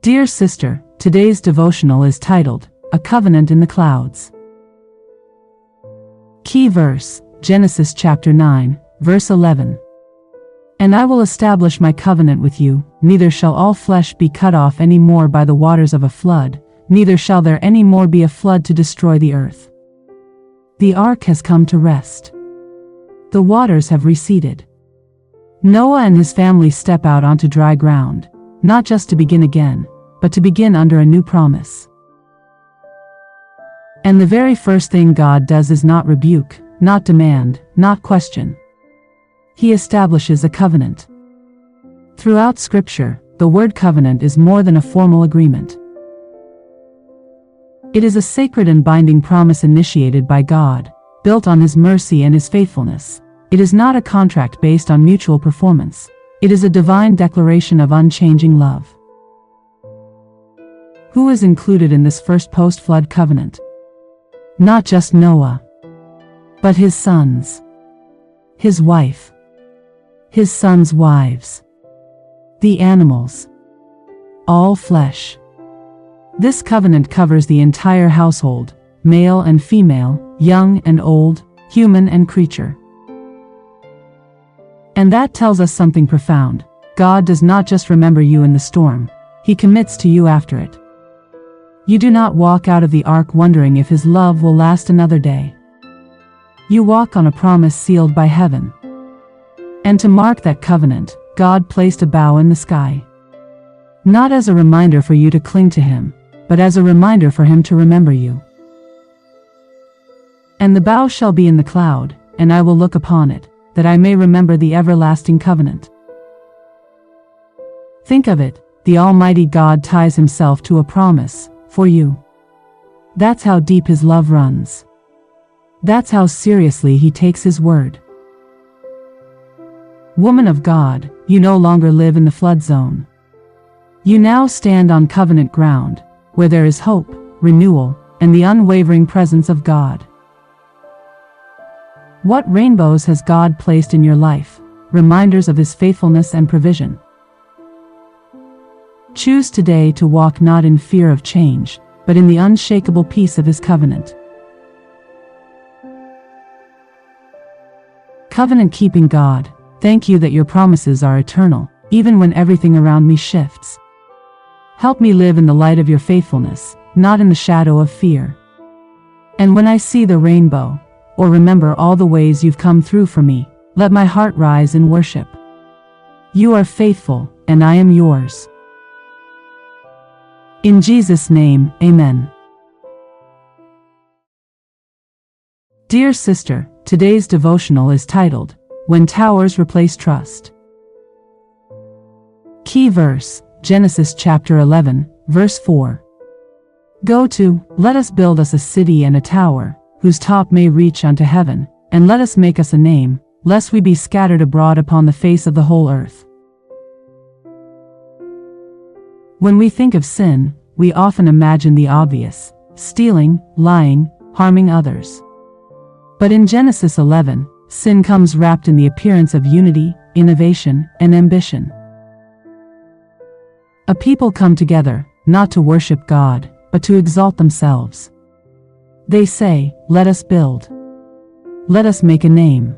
Dear sister, today's devotional is titled, A Covenant in the Clouds. Key verse, Genesis chapter 9, verse 11. And I will establish my covenant with you, neither shall all flesh be cut off any more by the waters of a flood, neither shall there any more be a flood to destroy the earth. The ark has come to rest. The waters have receded. Noah and his family step out onto dry ground, not just to begin again, but to begin under a new promise. And the very first thing God does is not rebuke, not demand, not question. He establishes a covenant. Throughout Scripture, the word covenant is more than a formal agreement. It is a sacred and binding promise initiated by God, built on His mercy and His faithfulness. It is not a contract based on mutual performance. It is a divine declaration of unchanging love. Who is included in this first post-flood covenant? Not just Noah, but his sons, his wife, his sons' wives, the animals, all flesh. This covenant covers the entire household, male and female, young and old, human and creature. And that tells us something profound. God does not just remember you in the storm, He commits to you after it. You do not walk out of the ark wondering if His love will last another day. You walk on a promise sealed by heaven. And to mark that covenant, God placed a bough in the sky. Not as a reminder for you to cling to Him, but as a reminder for Him to remember you. And the bough shall be in the cloud, and I will look upon it, that I may remember the everlasting covenant. Think of it, the Almighty God ties Himself to a promise, for you. That's how deep His love runs. That's how seriously He takes His word. Woman of God, you no longer live in the flood zone. You now stand on covenant ground, where there is hope, renewal, and the unwavering presence of God. What rainbows has God placed in your life, reminders of His faithfulness and provision? Choose today to walk not in fear of change, but in the unshakable peace of His covenant. Covenant-keeping God, thank you that your promises are eternal, even when everything around me shifts. Help me live in the light of your faithfulness, not in the shadow of fear. And when I see the rainbow, or remember all the ways you've come through for me, let my heart rise in worship. You are faithful, and I am yours. In Jesus' name, amen. Dear sister, today's devotional is titled, When Towers Replace Trust. Key verse, Genesis chapter 11, verse 4. Go to, let us build us a city and a tower, whose top may reach unto heaven, and let us make us a name, lest we be scattered abroad upon the face of the whole earth. When we think of sin, we often imagine the obvious, stealing, lying, harming others. But in Genesis 11, sin comes wrapped in the appearance of unity, innovation, and ambition. A people come together, not to worship God, but to exalt themselves. They say, let us build. Let us make a name.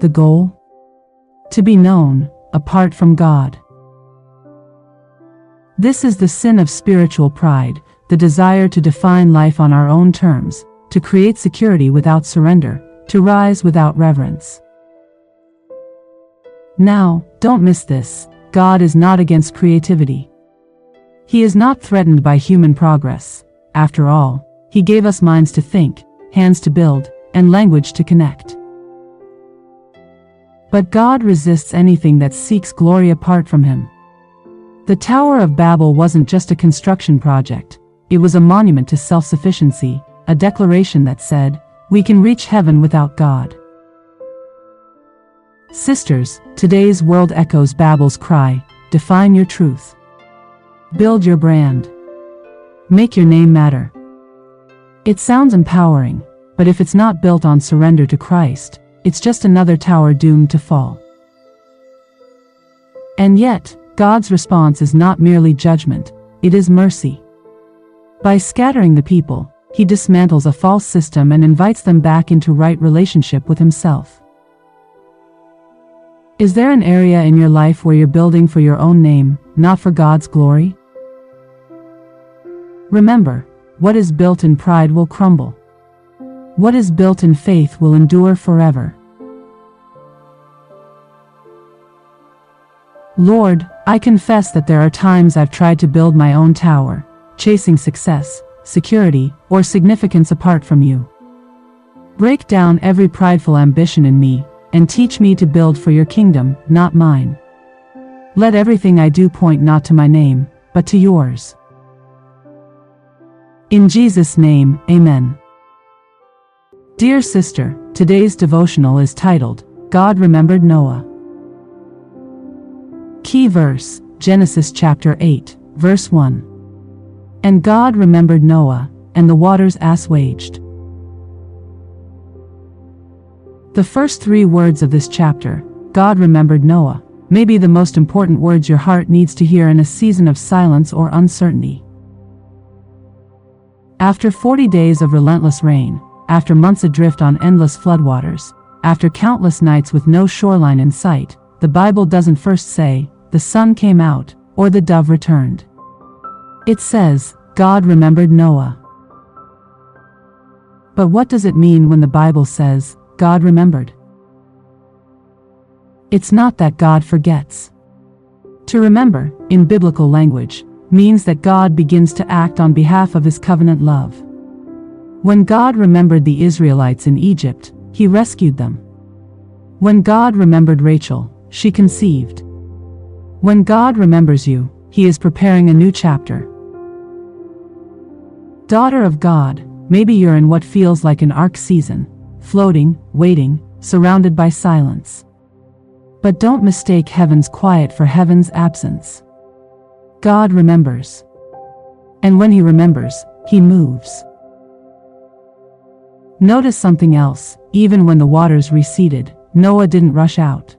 The goal? To be known, apart from God. This is the sin of spiritual pride, the desire to define life on our own terms, to create security without surrender, to rise without reverence. Now, don't miss this. God is not against creativity. He is not threatened by human progress. After all, He gave us minds to think, hands to build, and language to connect. But God resists anything that seeks glory apart from Him. The Tower of Babel wasn't just a construction project, it was a monument to self-sufficiency, a declaration that said, we can reach heaven without God. Sisters, today's world echoes Babel's cry, define your truth. Build your brand. Make your name matter. It sounds empowering, but if it's not built on surrender to Christ, it's just another tower doomed to fall. And yet, God's response is not merely judgment, it is mercy. By scattering the people, he dismantles a false system and invites them back into right relationship with himself. Is there an area in your life where you're building for your own name, not for God's glory? Remember, what is built in pride will crumble. What is built in faith will endure forever. Lord, I confess that there are times I've tried to build my own tower, chasing success, security, or significance apart from you. Break down every prideful ambition in me, and teach me to build for your kingdom, not mine. Let everything I do point not to my name, but to yours. In Jesus' name, amen. Dear sister, today's devotional is titled, God Remembered Noah. Key verse, Genesis chapter 8, verse 1. And God remembered Noah, and the waters assuaged. The first 3 words of this chapter, God remembered Noah, may be the most important words your heart needs to hear in a season of silence or uncertainty. After 40 days of relentless rain, after months adrift on endless floodwaters, after countless nights with no shoreline in sight, the Bible doesn't first say, the sun came out, or the dove returned. It says, God remembered Noah. But what does it mean when the Bible says, God remembered? It's not that God forgets. To remember, in biblical language, means that God begins to act on behalf of his covenant love. When God remembered the Israelites in Egypt, he rescued them. When God remembered Rachel, she conceived. When God remembers you, he is preparing a new chapter. Daughter of God, maybe you're in what feels like an ark season, floating, waiting, surrounded by silence. But don't mistake heaven's quiet for heaven's absence. God remembers. And when he remembers, he moves. Notice something else, even when the waters receded, Noah didn't rush out.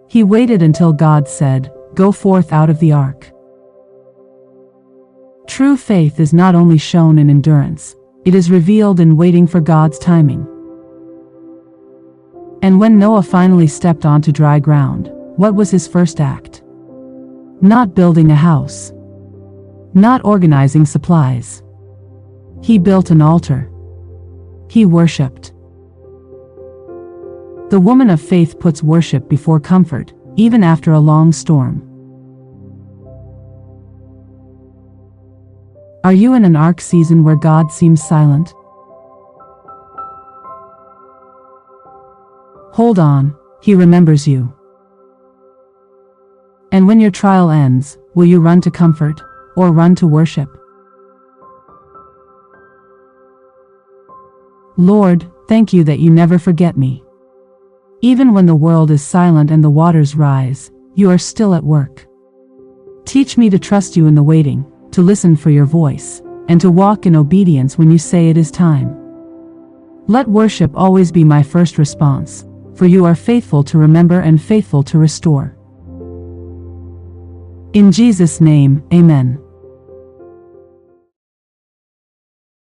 He waited until God said, go forth out of the ark. True faith is not only shown in endurance, it is revealed in waiting for God's timing. And when Noah finally stepped onto dry ground, what was his first act? Not building a house. Not organizing supplies. He built an altar. He worshipped. The woman of faith puts worship before comfort, even after a long storm. Are you in an ark season where God seems silent? Hold on, he remembers you. And when your trial ends, will you run to comfort, or run to worship? Lord, thank you that you never forget me. Even when the world is silent and the waters rise, you are still at work. Teach me to trust you in the waiting, to listen for your voice, and to walk in obedience when you say it is time. Let worship always be my first response, for you are faithful to remember and faithful to restore. In Jesus' name, amen.